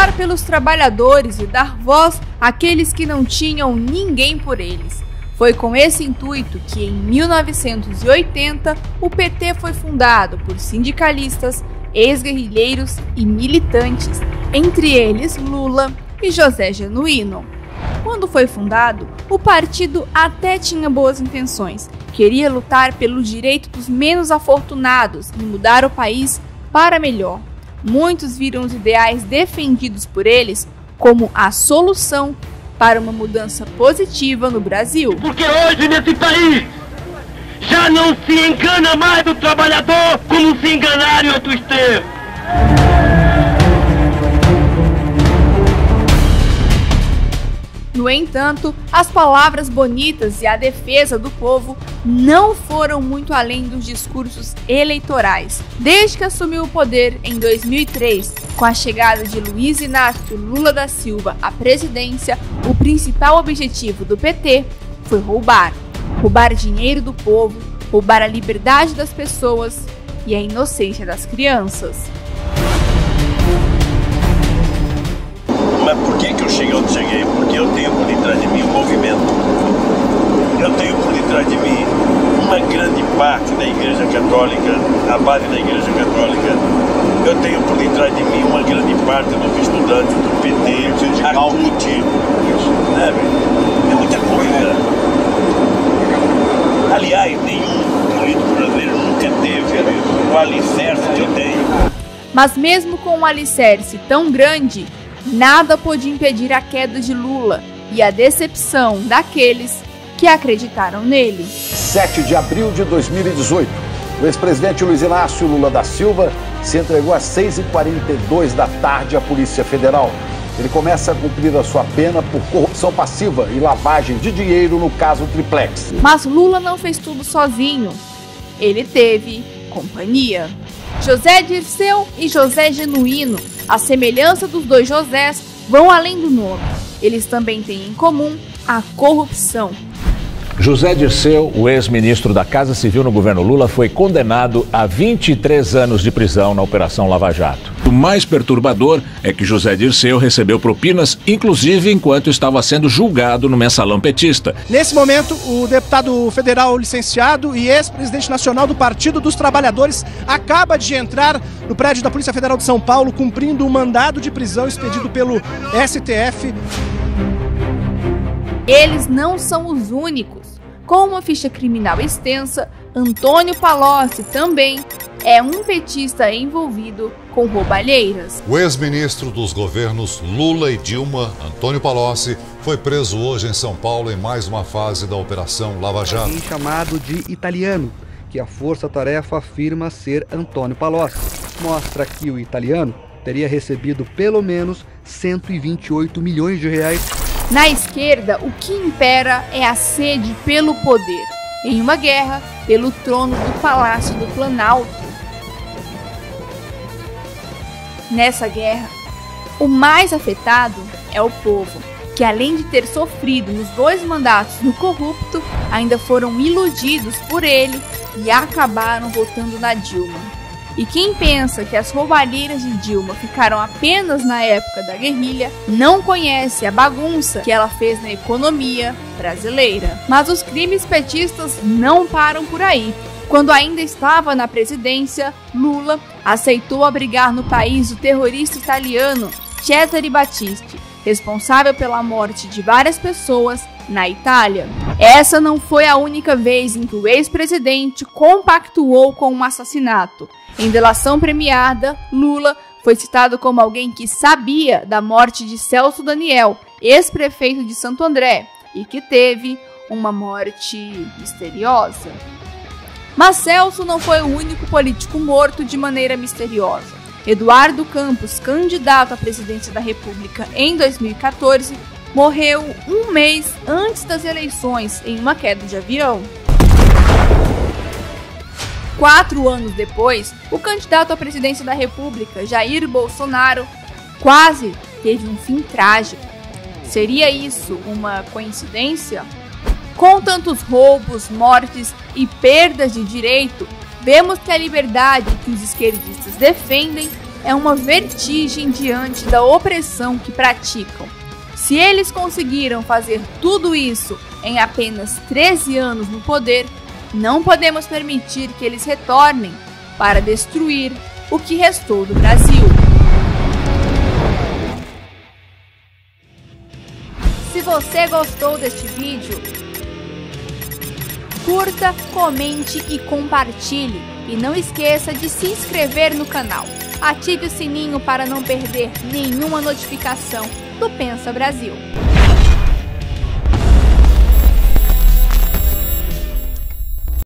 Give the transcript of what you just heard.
lutar pelos trabalhadores e dar voz àqueles que não tinham ninguém por eles. Foi com esse intuito que, em 1980, o PT foi fundado por sindicalistas, ex-guerrilheiros e militantes, entre eles Lula e José Genuíno. Quando foi fundado, o partido até tinha boas intenções. Queria lutar pelo direito dos menos afortunados e mudar o país para melhor. Muitos viram os ideais defendidos por eles como a solução para uma mudança positiva no Brasil. Porque hoje nesse país já não se engana mais o trabalhador como se enganaram em outros tempos. No entanto, as palavras bonitas e a defesa do povo não foram muito além dos discursos eleitorais. Desde que assumiu o poder em 2003, com a chegada de Luiz Inácio Lula da Silva à presidência, o principal objetivo do PT foi roubar dinheiro do povo, roubar a liberdade das pessoas e a inocência das crianças. Mas por que eu cheguei onde cheguei? Porque eu tenho por detrás de mim um movimento. Eu tenho por detrás de mim uma grande parte da Igreja Católica, a base da Igreja Católica. Eu tenho por detrás de mim uma grande parte dos estudantes do PT, a CUT. É muita coisa. Aliás, nenhum político brasileiro nunca teve o alicerce que eu tenho. Mas mesmo com um alicerce tão grande, nada pôde impedir a queda de Lula e a decepção daqueles que acreditaram nele. 7 de abril de 2018, o ex-presidente Luiz Inácio Lula da Silva se entregou às 6h42 da tarde à Polícia Federal. Ele começa a cumprir a sua pena por corrupção passiva e lavagem de dinheiro no caso Triplex. Mas Lula não fez tudo sozinho. Ele teve companhia. José Dirceu e José Genuíno, a semelhança dos dois Josés, vão além do nome. Eles também têm em comum a corrupção. José Dirceu, o ex-ministro da Casa Civil no governo Lula, foi condenado a 23 anos de prisão na Operação Lava Jato. O mais perturbador é que José Dirceu recebeu propinas, inclusive enquanto estava sendo julgado no mensalão petista. Nesse momento, o deputado federal licenciado e ex-presidente nacional do Partido dos Trabalhadores acaba de entrar no prédio da Polícia Federal de São Paulo, cumprindo um mandado de prisão expedido pelo STF. Eles não são os únicos. Com uma ficha criminal extensa, Antônio Palocci também é um petista envolvido com roubalheiras. O ex-ministro dos governos Lula e Dilma, Antônio Palocci, foi preso hoje em São Paulo em mais uma fase da Operação Lava Jato. Alguém chamado de italiano, que a força-tarefa afirma ser Antônio Palocci. Mostra que o italiano teria recebido pelo menos 128 milhões de reais. Na esquerda, o que impera é a sede pelo poder, em uma guerra pelo trono do Palácio do Planalto. Nessa guerra, o mais afetado é o povo, que além de ter sofrido nos 2 mandatos do corrupto, ainda foram iludidos por ele e acabaram votando na Dilma. E quem pensa que as roubalheiras de Dilma ficaram apenas na época da guerrilha, não conhece a bagunça que ela fez na economia brasileira. Mas os crimes petistas não param por aí. Quando ainda estava na presidência, Lula aceitou abrigar no país o terrorista italiano Cesare Battisti, responsável pela morte de várias pessoas na Itália. Essa não foi a única vez em que o ex-presidente compactuou com um assassinato. Em delação premiada, Lula foi citado como alguém que sabia da morte de Celso Daniel, ex-prefeito de Santo André, e que teve uma morte misteriosa. Mas Celso não foi o único político morto de maneira misteriosa. Eduardo Campos, candidato à presidência da República em 2014, morreu um mês antes das eleições em uma queda de avião. 4 anos depois, o candidato à presidência da República, Jair Bolsonaro, quase teve um fim trágico. Seria isso uma coincidência? Com tantos roubos, mortes e perdas de direito, vemos que a liberdade que os esquerdistas defendem é uma vertigem diante da opressão que praticam. Se eles conseguiram fazer tudo isso em apenas 13 anos no poder, não podemos permitir que eles retornem para destruir o que restou do Brasil. Se você gostou deste vídeo, curta, comente e compartilhe. E não esqueça de se inscrever no canal. Ative o sininho para não perder nenhuma notificação do Pensa Brasil.